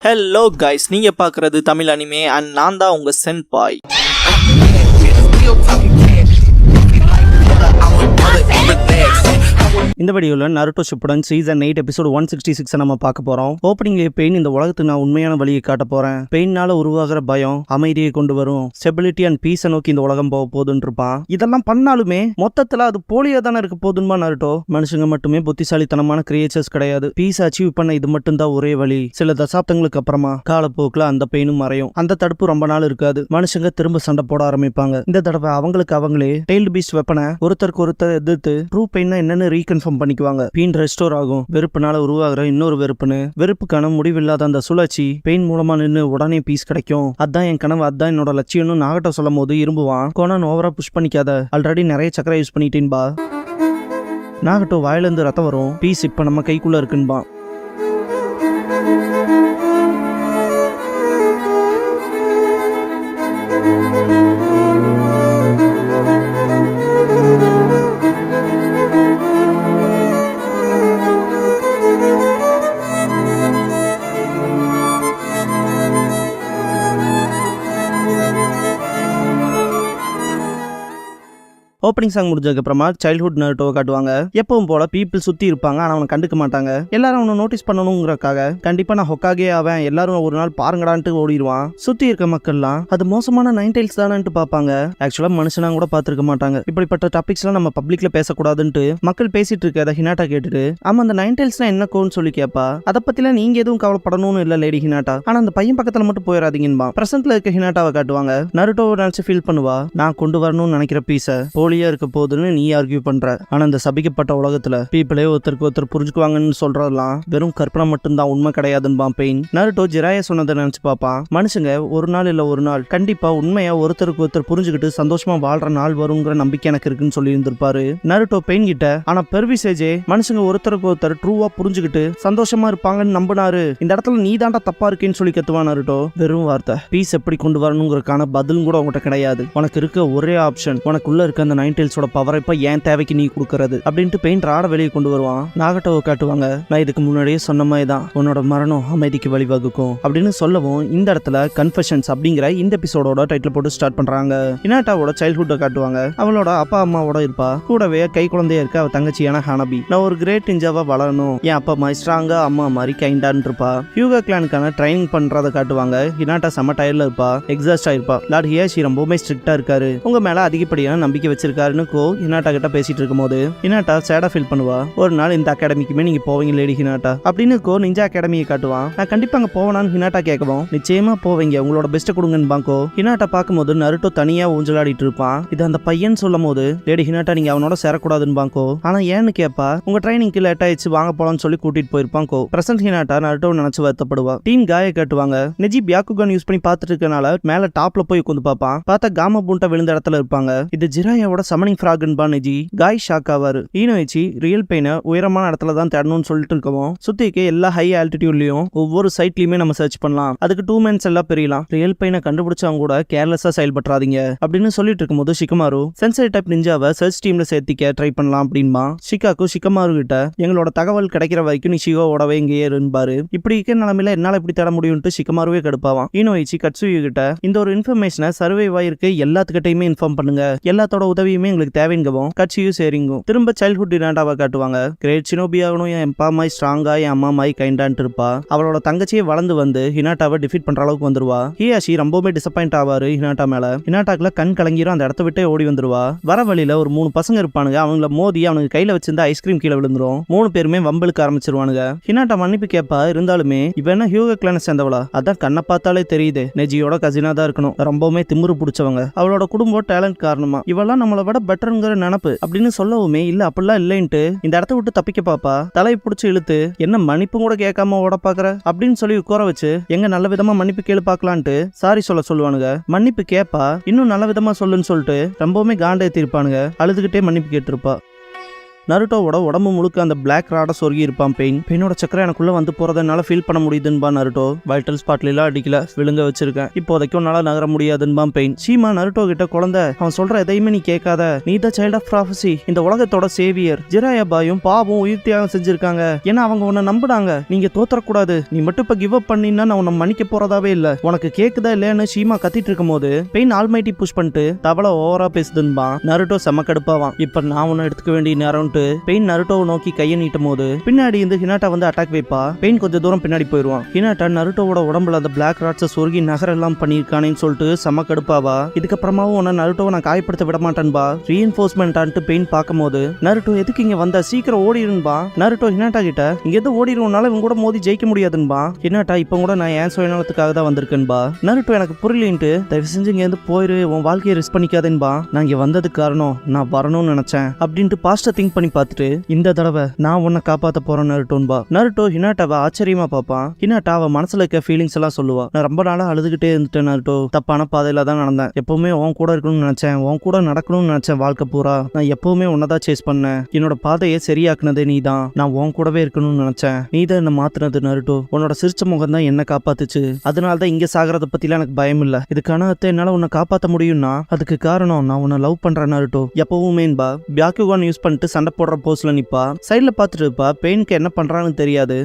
Hello guys, நீங்க பாக்குறது Tamil anime and நான் தான் உங்க சென்பாய். இந்த வீடியோவில் நருட்டோ ஷிப்புடன் சீசன் 8 எபிசோட் 166 நம்ம பார்க்க போறோம். ஓப்பனிங்லேயே பெயின் இந்த உலகத்துக்கு நான் உண்மையான வழியை காட்ட போறேன். பெயின்னால உருவாகிற பயம் அமைதியை கொண்டு வரும், ஸ்டெபிலிட்டி அண்ட் பீஸை நோக்கி இந்த உலகம் போக போதுன்னு இருப்பான். இதெல்லாம் பண்ணாலுமே மொத்தத்துல அது போலியா தானே இருக்க போதுமா நருட்டோ? மனுஷங்க மட்டுமே புத்திசாலித்தனமான கிரியேச்சர்ஸ் கிடையாது. பீஸ் அச்சீவ் பண்ண இது மட்டும் தான் ஒரே வழி. சில தசாப்தங்களுக்கு அப்புறமா காலப்போக்கில் அந்த பெயினும் மறையும். அந்த தடுப்பு ரொம்ப நாள் இருக்காது. மனுஷங்க திரும்ப சண்டை போட ஆரம்பிப்பாங்க. இந்த தடவை அவங்களுக்கு அவங்களே டெய்ல்டு பீஸ்ட் வெப்பனை ஒருத்தருக்கு ஒருத்தர் எதிர்த்து ட்ரூ பெயின்னா என்னன்னு ரீகன்ஃபார்ம் பண்ணிக்குவாங்க. பெயின் ரெஸ்டோர் ஆகும். வெறுப்புனால உருவாகிற இன்னொரு வெறுப்புக்கான முடிவில்லாத அந்த சுழற்சி பெயின் மூலமா நின்று உடனே பீஸ் கிடைக்கும். அதான் என் கனவு, அதான் என்னோட லட்சியம்னு நாகட்டோ சொல்லும் போது இரும்புவான். கோனான் ஓவரா புஷ் பண்ணிக்காத, ஆல்ரெடி நிறைய சக்கரை யூஸ் பண்ணிட்டேன்பா. நாகட்டோ வாயிலிருந்து ரத்தம் வரும். பீஸ் இப்ப நம்ம கைக்குள்ள இருக்குன்பா. ஓப்பனிங் சாங் முடிஞ்சதுக்கு அப்புறமா சைல்ட்ஹுட் நருட்டோவை காட்டுவாங்க. எப்பவும் போல பீப்புள் சுத்தி இருப்பாங்க, ஆனா அவனை கண்டுக்க மாட்டாங்க. எல்லாரும் அவனை நோட்டீஸ் பண்ணணுங்கிறக்காக கண்டிப்பா நான் ஹொக்காகே ஆவேன், எல்லாரும் ஒரு நாள் பாருங்கடான்ட்டு ஓடிடுவான். சுத்தி இருக்க மக்கள்லாம் அது மோசமான நைன்டைல்ஸ் தானேன்ட்டு பார்ப்பாங்க. ஆக்சுவலா மனுஷனா கூட பார்த்திருக்க மாட்டாங்க. இப்படிப்பட்ட டாபிக்ஸ் எல்லாம் நம்ம பப்ளிக்ல பேசக்கூடாதுன்ட்டு மக்கள் பேசிட்டு இருக்க ஹினாட்டா கேட்டுட்டு, ஆமா அந்த நைன்டைல்ஸ்னா என்ன கோன்னு சொல்லி கேப்பா. அதை பத்திலாம் நீங்க எதுவும் கவலைப்படணும்னு இல்ல லேடி ஹினாட்டா, ஆனா அந்த பையன் பக்கத்துல மட்டும் போயிடாதீங்கன்பா. பிரசன்ட்ல இருக்க ஹினாட்டாவை காட்டுவாங்க. நருட்டோவை நினைச்சு ஃபீல் பண்ணுவா. நான் கொண்டு வரணும்னு நினைக்கிற பீஸை இருக்க போதுன்னு நீ ஆர்கியூ பண்ற. ஆனா இந்த சபிக்கப்பட்ட உலகத்துல பீப்பிளே ஒருத்தருக்கு ஒருத்தர் புரிஞ்சுக்குவாங்கன்னு சொல்றதெல்லாம் வெறும் கற்பனை மட்டும்தான், உண்மை கிடையாதுன்னு பெயின். நருட்டோ ஜிராயா சொன்னதை நினைச்சு பாப்பான். மனுஷங்க ஒரு நாள் இல்ல ஒரு நாள் கண்டிப்பா உண்மையா ஒருத்தருக்கு ஒருத்தர் புரிஞ்சுக்கிட்டு சந்தோஷமா வாழ்ற நாள் வருங்கிற நம்பிக்கை எனக்கு இருக்குன்னு சொல்லி இருந்திருப்பாரு நருட்டோ பெயின் கிட்ட. ஆனா பெர்விசேஜே மனுஷங்க ஒருத்தருக்கு ஒருத்தர் ட்ரூவா புரிஞ்சுக்கிட்டு சந்தோஷமா இருப்பாங்கன்னு நம்பினாரு. இந்த இடத்துல நீ தாண்டா தப்பா இருக்கேன்னு சொல்லி கத்துவான் நருட்டோ. வெறும் வார்த்தை. பீஸ் எப்படி கொண்டு வரணுங்கிறதுக்கான பதிலும் கூட உங்ககிட்ட கிடையாது. உனக்கு இருக்க ஒரே ஆப்ஷன் உனக்குள்ள இருக்க அந்த நைன்டைல்ஸோட பவர் இப்ப ஏன் தேவைக்கு நீ கொடுக்கறது அப்படின்ட்டு பெயிண்ட் ராட வெளியே கொண்டு வருவான். நாகட்டோவை காட்டுவாங்க. நான் இதுக்கு முன்னாடியே சொன்ன மாதிரி தான் உன்னோட மரணம் அமைதிக்கு வழிவகுக்கும் அப்படின்னு சொல்லவும் இந்த இடத்துல கன்ஃபெஷன்ஸ் அப்படிங்கிற இந்த எபிசோடோட டைட்டில் போட்டு ஸ்டார்ட் பண்றாங்க. ஹினாட்டாவோட சைல்ட்ஹுட்டை காட்டுவாங்க. அவளோட அப்பா அம்மாவோட இருப்பா. கூடவே கை குழந்தையா இருக்க அவ தங்கச்சியான ஹானபி. நான் ஒரு கிரேட் நிஞ்சாவா வளரணும், என் அப்பா மாதிரி ஸ்ட்ராங்கா அம்மா மாதிரி கைண்டான் இருப்பா. ஹியூகா கிளானுக்கான ட்ரைனிங் பண்றதை காட்டுவாங்க. ஹினாட்டா செம்ம டயர்ல இருப்பா, எக்ஸாஸ்ட் ஆயிருப்பா. லார்ட் ஹியாஷி ரொம்பவுமே ஸ்ட்ரிக்டா இருக்காரு, உங்க மேல அதிகப்படியான நம்பிக்கை வச்சிருக்காருன்னு ஹினாட்டா கிட்ட பேசிட்டு இருக்கும் போது ஹினாட்டா சேடா ஃபீல் பண்ணுவா. ஒரு நாள் இந்த அகாடமிக்குமே நீங்க போவீங்க லேடி ஹினாட்டா அப்படின்னு நிஞ்சா அகாடமியை காட்டுவான். நான் கண்டிப்பா அங்க போவேனான்னு ஹினாட்டா கேட்கவும், நிச்சயமா போவீங்க, உங்களோட பெஸ்ட் கொடுங்கன்னு பாங்கோ. ஹினாட்டா பார்க்கும்போது நருட்டோ தனியா ஊஞ்சலாடிட்டு இருப்பான். இது அந்த பையன் சொல்லும் போது லேடி ஹினாட்டா நீங்க அவனோட சேரக்கூடாதுன்னு பாங்கோ. ஆனா ஏன்னு கேப்பா. உங்க ட்ரைனிங்க்கு லேட் ஆயிடுச்சு, வாங்க போலான்னு சொல்லி கூட்டிட்டு போயிருப்பாங்கோ. பிரசன்ட் ஹினாட்டா நருட்டோ நினைச்சு வருத்தப்படுவா. டீம் காயை காட்டுவாங்க. நெஜி பியாக்குகன் யூஸ் பண்ணி பார்த்துட்டு இருக்கனால மேல டாப்ல போய் உட்காந்து பார்ப்பான். பார்த்தா காமா பூண்டா விழுந்த இடத்துல இருப்பாங்க. இது ஜிராயாவோட சமனிங் ஃப்ராக்ன்பா. நெஜி காய் ஷாக் ஆவாரு. ஈனோயிச்சி ரியல் பெயினை உயரமான இடத்துல தான் தேடணும்னு சொல்லிட்டு இருக்கவும் சுத்திக்கு எல்லா ஹை ஆல்டிடியூட்லயும் ஒவ்வொரு சைட்லயுமே நம்ம சர்ச் பண்ணலாம், அதுக்கு 2 மந்த்ஸ் எல்லாம் பெரியலாம், ரியல் பெயினை கண்டுபிடிச்சவங்க கூட கேர்லெஸ்ஸா செயல்பட்டுறாதீங்க அப்படின்னு சொல்லிட்டு இருக்கும்போது ஷிகமாரு சென்சரி டைப் நிஞ்சாவை சர்ச் டீம்ல சேர்த்திக்க ட்ரை பண்ணலாம் அப்படின்பா. ஷிகாக்கு ஷிகமாரு கிட்ட எங்களோட தகவல் கிடைக்கிற வரைக்கும் நீ ஷிகோவோடவே இங்கேயே இருப்பாரு, இப்படி இருக்க நிலைமையில என்னால இப்படி தேட முடியும்ட்டு ஷிகமாருவே கடுப்பாவான். ஈனோயிச்சி கட்சுயு கிட்ட இந்த ஒரு இன்ஃபர்மேஷனை சர்வே ஆயிருக்கு எல்லாத்துக்கிட்டையுமே இன்ஃபார்ம் பண்ணுங்க, எல்லாத்தோட உதவியுமே எங்களுக்கு தேவைங்கவும் கட்சியும் சேரிங்கும். திரும்ப சைல்ட்ஹுட் ஹினாட்டாவை காட்டுவாங்க. கிரேட் ஷினோபி ஆகணும், என் அப்பா மாய் ஸ்ட்ராங்கா என் அம்மா மாய் கைண்டான்ட்டு இருப்பா. அவளோட தங்கச்சியை வளர்ந்து வந்து ஹினாட்டாவை டிஃபீட் பண்ற அளவுக்கு வந்துருவா. ஹியாஷி ரொம்பவுமே டிசப்பாயிண்ட் ஆவாரு ஹினாட்டா மேல. ஹினாட்டாக்குல கண் கலங்கிரும், அந்த இடத்த விட்டே ஓடி வந்துருவா. வர வழியில ஒரு 3 பசங்க இருப்பானுங்க. அவங்கள மோதி அவனுக்கு கையில வச்சிருந்த ஐஸ்கிரீம் கீழே விழுந்துரும். 3 பேருமே வம்பலுக்கு ஆரம்பிச்சிருவானுங்க. ஹினாட்டா மன்னிப்பு கேப்பா. இருந்தாலுமே இவன் ஹியூகா கிளானை சேர்ந்தவளா, அதான் கண்ணை பார்த்தாலே தெரியுது நெஜியோட கசினா தான் இருக்கணும், ரொம்பவுமே திமிரு பிடிச்சவங்க, அவளோட குடும்பம் டேலண்ட் காரணமா இவெல்லாம் நம்மளை விட பெட்டருங்கிற நினப்பு அப்படின்னு சொல்லவுமே இல்ல அப்படிலாம் இல்லைன்ட்டு இந்த இடத்த விட்டு தப்பிக்க பாப்பா. தலையை பிடிச்சி இழுத்து என்ன மன்னிப்பு கூட கேட்காம ஓட பாக்குற அப்படின்னு சொல்லி உட்கார வச்சு எங்க நல்ல விதமா மன்னிப்பு கேளு பாக்கலான்ட்டு சாரி சொல்லுவானுங்க. மன்னிப்பு கேப்பா, இன்னும் நல்ல விதமா சொல்லுன்னு சொல்லிட்டு ரொம்பவுமே காண்டே தீர்ப்பானுங்க. அழுதுகிட்டே மன்னிப்பு கேட்டிருப்பா. நருட்டோவோட உடம்பு முழுக்க அந்த பிளாக் ராட சொருகி இருப்பான் பெயினோட சக்கரை எனக்குள்ள வந்து போறதுனால ஃபீல் பண்ண முடியுதுன்பா நருட்டோ. வைட்டல் ஸ்பாட்ல எல்லாம் அடிக்கல, விழுங்க வச்சிருக்கேன், இப்போதைக்கு உன்னால நகர முடியாதுன்பா பெயின். சீமா நருட்டோ கிட்ட குழந்தை, அவன் சொல்ற எதையுமே நீ கேட்காத, நீ த சைல்ட் ஆஃப் ப்ராஃபசி, இந்த உலகத்தோட சேவியர். ஜிராயாபாயும் பாவும் உயிர் தியாகம் செஞ்சிருக்காங்க, ஏன்னா அவங்க உன்னை நம்புனாங்க. நீங்க தோத்தரக்கூடாது, நீ மட்டும் இப்ப கிவ் அப் பண்ணினா நான் உன்னை மன்னிக்க போறதாவே இல்ல. உனக்கு கேக்குதா இல்லையான்னு சீமா கத்திட்டு இருக்கும் போது பெயின் ஆல்மைட்டி புஷ் பண்ணிட்டு தவளை ஓவரா பேசுதுன்பா. நருட்டோ செம கடுப்பாவான். இப்ப நான் உன்னை எடுத்துக்க வேண்டிய நேரம்ட்டு பெயின் நருட்டோவை நோக்கி கையை நீட்டும் போது பின்னாடி இருந்து ஹினாட்டா வந்து அட்டாக் வைப்பா. பெயின் கொஞ்சம் தூரம் பின்னாடி போயிருவான். ஹினாட்டா நருட்டோவோட உடம்புல அந்த பிளாக் ராட்ஸை சொருகி நகர் எல்லாம் பண்ணிருக்கானேன்னு சொல்லிட்டு செம கடுப்பாவா. இதுக்கப்புறமாவும் உன்னை நருட்டோவை நான் காயப்படுத்த விட மாட்டேன்பா. ரீஎன்ஃபோர்ஸ்மெண்ட் ஆன்ட்டு பெயின் பார்க்கும் போது நருட்டோ எதுக்கு இங்க வந்த, சீக்கிரம் ஓடிடுன்பா. நருட்டோ ஹினாட்டா கிட்ட இங்க எது ஓடிடுவோம்னால இவங்க கூட மோதி ஜெயிக்க முடியாதுன்பா. ஹினாட்டா இப்ப கூட நான் ஏன் சுயநலத்துக்காக தான் வந்திருக்கேன்பா. நருட்டோ எனக்கு புரியலன்ட்டு தயவு செஞ்சு இங்க இருந்து போயிரு, உன் வாழ்க்கையை ரிஸ்க் பண்ணிக்காதேன்பா. நான் இங்க வந்ததுக்கு காரணம் நான் வரணும்னு நினைச்சேன் அப்படின்ட்டு பாஸ்ட திங்க் பண்ணி பார்த்துட்டு இந்த தடவை நான் உன்னை காப்பாத்த போறேன் நருட்டோன்பா. நருட்டோ ஹினாட்டாவை ஆச்சரியமா பார்ப்பான். ஹினாட்டா அவ மனசுல இருக்க ஃபீலிங்ஸ் எல்லாம் சொல்லுவா. நான் ரொம்ப நாளா அழுதுகிட்டே இருந்துட்டேன் நருட்டோ, தப்பான பாதையில தான் நடந்தேன். எப்பவுமே உன் கூட இருக்கணும்னு நினைச்சேன், உன் கூட நடக்கணும்னு நினைச்சேன். வாழ்க்கை பூரா நான் எப்பவுமே உன்னதான் சேஸ் பண்ணேன். என்னோட பாதையை சரியாக்குனதே நீ தான். நான் உன் கூடவே இருக்கணும்னு நினைச்சேன், நீ தான் என்ன மாத்துனது நருட்டோ. உன்னோட சிரிச்ச முகம் தான் என்ன காப்பாத்துச்சு. அதனாலதான் இங்க சாகிறத பத்திலாம் எனக்கு பயம் இல்ல. இதுக்கான என்னால உன்னை காப்பாத்த முடியும்னா அதுக்கு காரணம் நான் உன்னை லவ் பண்றேன் நருட்டோ. எப்பவுமேன்பா பியாக்குகான் யூஸ் பண்ணிட்டு சண்டை போடுற போஸ்ல நிப்பா. சைட்ல பாத்துட்டு இருப்பா. பெயினுக்கு என்ன பண்றான்னு தெரியாது.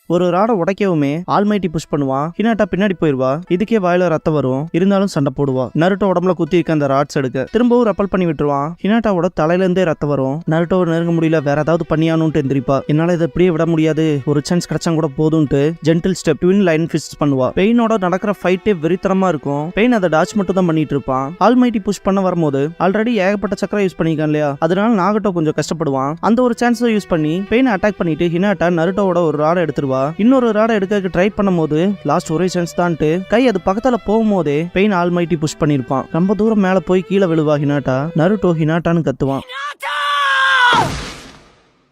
ஒரு ராடை உடைக்கவுமே ஆல்மைட்டி புஷ் பண்ணுவான். ஹினாட்டா பின்னாடி போயிருவா. இதுக்கே வாயில ரத்தம் வரும், இருந்தாலும் சண்டை போடுவா. நருட்டோ உடம்புல குத்தி இருக்க அந்த ராட்ஸ் எடுக்க திரும்பவும் ரப்பல் பண்ணி விட்டுருவான். ஹினாட்டாவோட தலையில இருந்தே ரத்தம் வரும். நருட்டோவை நெருங்க முடியல, வேற ஏதாவது பண்ணியானுட்டு எந்திரிப்பா. என்னால இதை இப்படியே விட முடியாது, ஒரு சான்ஸ் கிடைச்சா கூட போதும்ட்டு ஜென்டில் ஸ்டெப் ட்வின் லைன் ஃபிஸ்ட் பண்ணுவா. பெயினோட நடக்கிற ஃபைட்டே வெறித்தனமா இருக்கும். பெயின் அதை டாச் மட்டும் தான் பண்ணிட்டு இருப்பான். ஆல்மைட்டி புஷ் பண்ண வரும்போது ஆல்ரெடி ஏகப்பட்ட சக்கரை யூஸ் பண்ணிருக்கான் இல்லையா, அதனால நாகட்டோ கொஞ்சம் கஷ்டப்படுவான். அந்த ஒரு சான்ஸை யூஸ் பண்ணி பெயினை அட்டாக் பண்ணிட்டு ஹினாட்டா நருட்டோவோட ஒரு ராடை எடுத்துருவா. இன்னொரு ராடை எடுக்க ட்ரை பண்ணும் போது லாஸ்ட் ஒரே சான்ஸ் தான்ட்டு கை அது பக்கத்துல போகும்போதே பெயின் ஆல்மைட்டி புஷ் பண்ணிருப்பான். ரொம்ப தூரம் மேல போய் கீழே விழுவா ஹினாட்டா. நருட்டோ ஹினாட்டான்னு கத்துவான்.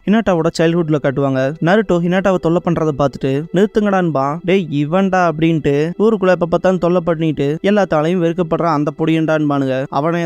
ஹினாட்டாவோட சைல்ட்ஹுட்ல காட்டுவாங்க. நருட்டோ ஹினாட்டாவை தொல்லை பண்றதை பார்த்துட்டு நிறுத்துங்கடான்பா. டேய் இவன்டா அப்படின்ட்டு ஊருக்குள்ள எப்ப பார்த்தாலும் தொல்லை பண்ணிட்டு எல்லாத்தாலையும் வெறுக்கப்படுற அந்த பொடியண்டான்பானுங்க. அவனே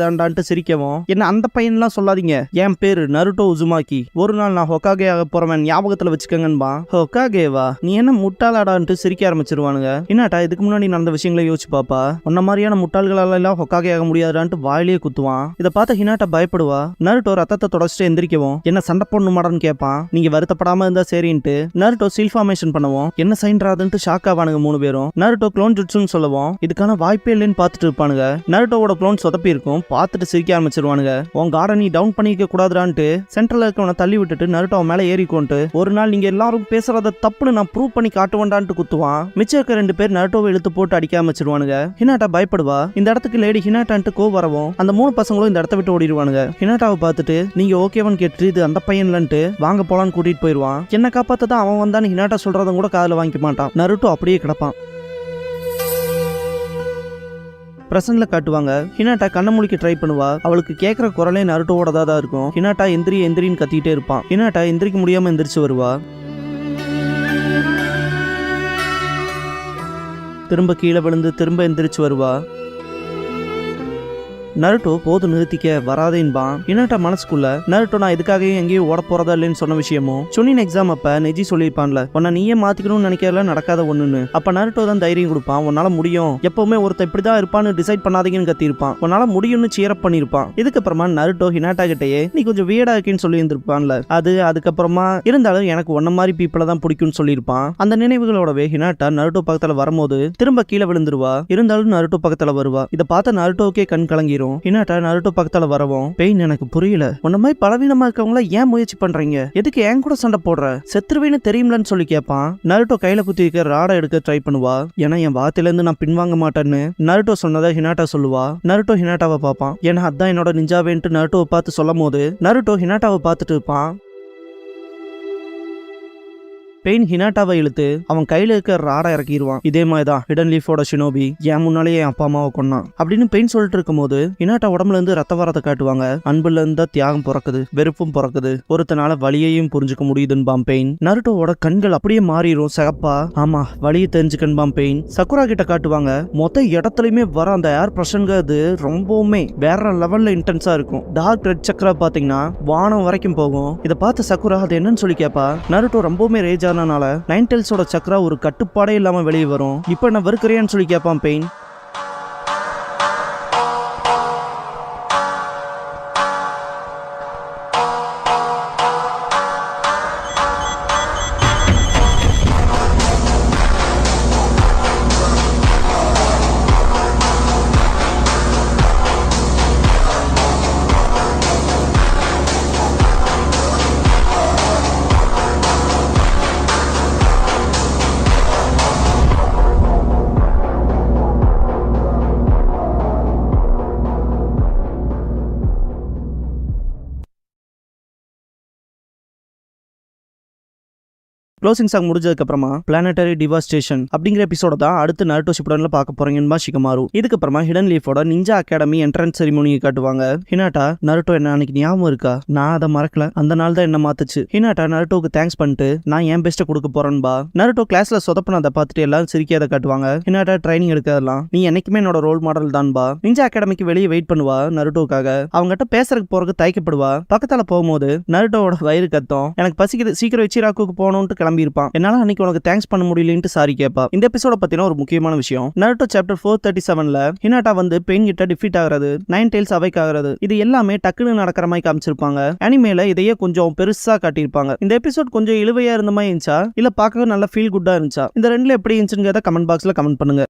தாண்டான்ட்டு சிரிக்கவும், என்ன அந்த பையன்லாம் சொல்லாதீங்க, என் பேரு நருட்டோ உசுமாக்கி, ஒரு நாள் நான் ஹொக்காகே ஆக போறவன், ஞாபகத்துல வச்சுக்கங்கன்பா. ஹொக்காகேவா, நீ என்ன முட்டாளாடான்ட்டு சிரிக்க ஆரம்பிச்சிருவானுங்க. ஹினாட்டா இதுக்கு முன்னாடி நடந்த விஷயங்களை யோசிச்சு பாப்பா. உன்ன மாதிரியான முட்டாள்களால எல்லாம் ஹொக்காகே ஆக முடியாதான்ட்டு வாயிலேயே குத்துவான். இதை பார்த்த ஹினாட்டா பயப்படுவா. நருட்டோ ரத்தத்தை தொடச்சிட்டு எந்திரிக்கவும் என்ன சண்டை பொண்ணுமாடான்னு கேட்பான். நீங்க வருத்தப்படாம இருந்தா சரின்ட்டு நருட்டோ சீல் ஃபார்மேஷன் பண்ணுவோம். என்ன சைன்றாதுன்ட்டு ஷாக் ஆவானுங்க மூணு பேரும். நருட்டோ க்ளோன் ஜுட்ஸுன்னு சொல்லுவோம். இதுக்கான வாய்ப்பே இல்லைன்னு பார்த்துட்டு இருப்பானுங்க. நருட்டோவோட க்ளோன் சொதப்பி இருக்கும், பார்த்துட்டு சிரிக்க ஆரம்பிச்சிருவானுங்க. உன் கார்டன் நீ டவுன் பண்ணிக்க கூடாதுடான்ட்டு சென்ட்ரல்ல இருக்கவனை தள்ளி விட்டுட்டு நருட்டோ மேல ஏறிக்கொண்டு ஒரு நாள் நீங்க எல்லாரும் பேசுறத தப்புன்னு நான் ப்ரூவ் பண்ணி காட்டுவேன்டான்ட்டு குத்துவான். மிச்சம் இருக்க ரெண்டு பேர் நருட்டோவை இழுத்து போட்டு அடிக்க ஆரம்பிச்சிருவானுங்க. ஹினாட்டா பயப்படுவா. இந்த இடத்துக்கு லேடி ஹினாட்டான்ட்டு கோ வரவும் அந்த மூணு பசங்களும் இந்த இடத்த விட்டு ஓடிடுவானுங்க. ஹினாட்டாவை பார்த்துட்டு நீங்க ஓகேவான்னு கேட்டு இது அந்த பையன் வாங்க போலான்னு கூட்டிட்டு போயிருவான். என்ன காப்பாத்ததான் அவன் வந்தான்னு ஹினாட்டா சொல்றதும் கூட காதுல வாங்கிக்க மாட்டான். நருட்டோ அப்படியே கிடப்பான். பிரசன்ட்ல காட்டுவாங்க. ஹினாட்டா கண்ண முழிக்க ட்ரை பண்ணுவா. அவளுக்கு கேட்கற குரலே நருட்டோவோட தான் இருக்கும். ஹினாட்டா எந்திரின்னு கத்திட்டே இருப்பான். ஹினாட்டா எந்திரிக்க முடியாம எந்திரிச்சு வருவா. திரும்ப கீழே விழுந்து திரும்ப எந்திரிச்சு வருவா. நருட்டோ போது நிறுத்திக்க வராதேன்பான். ஹினாட்டா மனசுக்குள்ள நருட்டோ நான் இதுக்காகவும் எங்கேயும் ஓட போறதா இல்லைன்னு சொன்ன விஷயமும் சுனின் எக்ஸாம் அப்ப நெஜி சொல்லியிருப்பான்ல, உன்னை நீயே மாத்திக்கணும்னு நினைக்கிறல நடக்காத ஒண்ணுன்னு. அப்ப நருட்டோ தான் தைரியம் கொடுப்பான். உன்னால முடியும், எப்பவுமே ஒருத்த இப்படிதான் இருப்பான்னு டிசைட் பண்ணாதீங்கன்னு கத்திருப்பான். உன்னால முடியும்னு சீரப் பண்ணிருப்பான். இதுக்கப்புறமா நருட்டோ ஹினாட்டா கிட்டயே நீ கொஞ்சம் வியர்டா இருக்குன்னு சொல்லி இருந்திருப்பான்ல, அதுக்கப்புறமா இருந்தாலும் எனக்கு ஒன்ன மாதிரி பீப்புளை தான் பிடிக்கும்னு சொல்லியிருப்பான். அந்த நினைவுகளோடவே ஹினாட்டா நருட்டோ பக்கத்துல வரும்போது திரும்ப கீழே விழுந்துருவா. இருந்தாலும் நருட்டோ பக்கத்துல வருவா. இதை பார்த்த நருட்டோக்கே கண் கலங்கிரும். ஹினாட்டா நருட்டோ பக்கத்துல வரவும் பெயின் எனக்கு புரியல, உன்ன மாதிரி பலவீனமா இருக்கவங்கள ஏன் முயற்சி பண்றீங்க, எதுக்கு என் கூட சண்டை போடுற, செத்துருவேன்னு தெரியும்லன்னு சொல்லி கேட்பான். நருட்டோ கையில குத்தி இருக்க ராடை எடுக்க ட்ரை பண்ணுவா. ஏன்னா என் வார்த்தையில இருந்து நான் பின்வாங்க மாட்டேன்னு நருட்டோ சொன்னதை ஹினாட்டா சொல்லுவா. நருட்டோ ஹினாட்டாவை பார்ப்பான். ஏன்னா அதான் என்னோட நிஞ்சாவேன்ட்டு நருட்டோவை பார்த்து சொல்லும் போது நருட்டோ ஹினாட்டாவை பார்த்துட்டு இருப்பான். பெயின் ஹினாட்டாவை இழுத்து அவன் கையில இருக்க ராடை இறக்கிடுவான். இதே மாதிரிதான் ஹிடன் லீஃபோட ஷினோபி என் முன்னாலேயே என் அப்பா அம்மாவை கொன்னான் அப்படின்னு பெயின் சொல்லிட்டு இருக்கும் போது ஹினாட்டா உடம்புல இருந்து ரத்த வரத்தை காட்டுவாங்க. அன்புல இருந்தா தியாகம் பிறக்குது, வெறுப்பும் பிறக்குது, ஒருத்தனால வலியையும் புரிஞ்சுக்க முடியுதுன்பாம் பெயின். நருட்டோவோட கண்கள் அப்படியே மாறிடும் சகப்பா. ஆமா, வலியை தெரிஞ்சுக்கன்பாம் பெயின். சக்குரா கிட்ட காட்டுவாங்க. மொத்த இடத்துலயுமே வர அந்த ஏர் பிரஷன்கிறது ரொம்பவுமே வேற லெவல்ல இன்டென்ஸா இருக்கும். டார்க் ரெட் சக்கரா பாத்தீங்கன்னா வானம் வரைக்கும் போகும். இதை பார்த்த சக்குரா அது என்னன்னு சொல்லி கேப்பா. நருட்டோ ரொம்பவுமே ரேஜ் ஆனனால நைன் டெல்ஸோட சக்கரா ஒரு கட்டுப்பாடே இல்லாம வெளியே வரும். இப்ப நான் வெறுக்கிறியான்னு சொல்லி கேட்பான் பெயின். க்ளோசிங் சாங் முடிஞ்சதுக்கு அப்புறமா பிளானட்டரி டிவாஸ்டேஷன் அப்படிங்கிற எபிசோட தான் அடுத்து நருட்டோ ஷிப்புடன்ல பார்க்க போறீங்கன்னு ஷிகமாரு. இதுக்கப்புறமா ஹிடன் லீஃபோட நிஞ்சா அகாடமி என்ட்ரன்ஸ் செரிமோனியை காட்டுவாங்க. ஹினாட்டா, நருட்டோ என்ன அன்னைக்கு ஞாபகம் இருக்கா? நான் அதை மறக்கல, அந்த நாள் தான் என்ன மாத்துச்சு. ஹினாட்டா நருட்டோக்கு தேங்க்ஸ் பண்ணிட்டு நான் என் பெஸ்ட்டை கொடுக்க போறேன்பா. நருட்டோ கிளாஸ்ல சொதப்பன அதை பார்த்துட்டு எல்லாரும் சிரிக்காத காட்டுவாங்க. ஹினாட்டா ட்ரைனிங் எடுக்கிறதெல்லாம் நீ என்னைக்குமே என்னோட ரோல் மாடல் தான்பா. நிஞ்சா அகாடமிக்கு வெளியே வெயிட் பண்ணுவா நருட்டோக்காக. அவங்ககிட்ட பேசுறதுக்கு போறதுக்கு தயக்கப்படுவா. பக்கத்தால போகும்போது நருட்டோவோட வயிறு கத்தம். எனக்கு பசிக்குது, சீக்கிரம் இச்சிராக்குக்கு போகணும்னு கிளம்பி இருப்பான். என்னால அன்னைக்கு உனக்கு தேங்க்ஸ் பண்ண முடியலன்னு சாரி கேப்பா. இந்த எபிசோட பத்தின ஒரு முக்கியமான விஷயம், நருட்டோ சாப்டர் 437ல ஹினாட்டா வந்து பெயின் கிட்ட டிஃபீட் ஆகிறது, நைன் டெய்ல்ஸ் அவைக் ஆகிறது, இது எல்லாமே டக்குன்னு நடக்கிற மாதிரி காமிச்சிருப்பாங்க. அனிமேல இதையே கொஞ்சம் பெருசா காட்டியிருப்பாங்க. இந்த எபிசோட் கொஞ்சம் இழுவையா இருந்த மாதிரி இருந்துச்சா இல்ல பார்க்க நல்ல ஃபீல் குட்டா இருந்துச்சா? இந்த ரெண்டுல எப்படி இருந்துச்சுங்கிறத கமெண்ட் பாக்ஸ்ல கமெண்ட் பண்ணுங்க.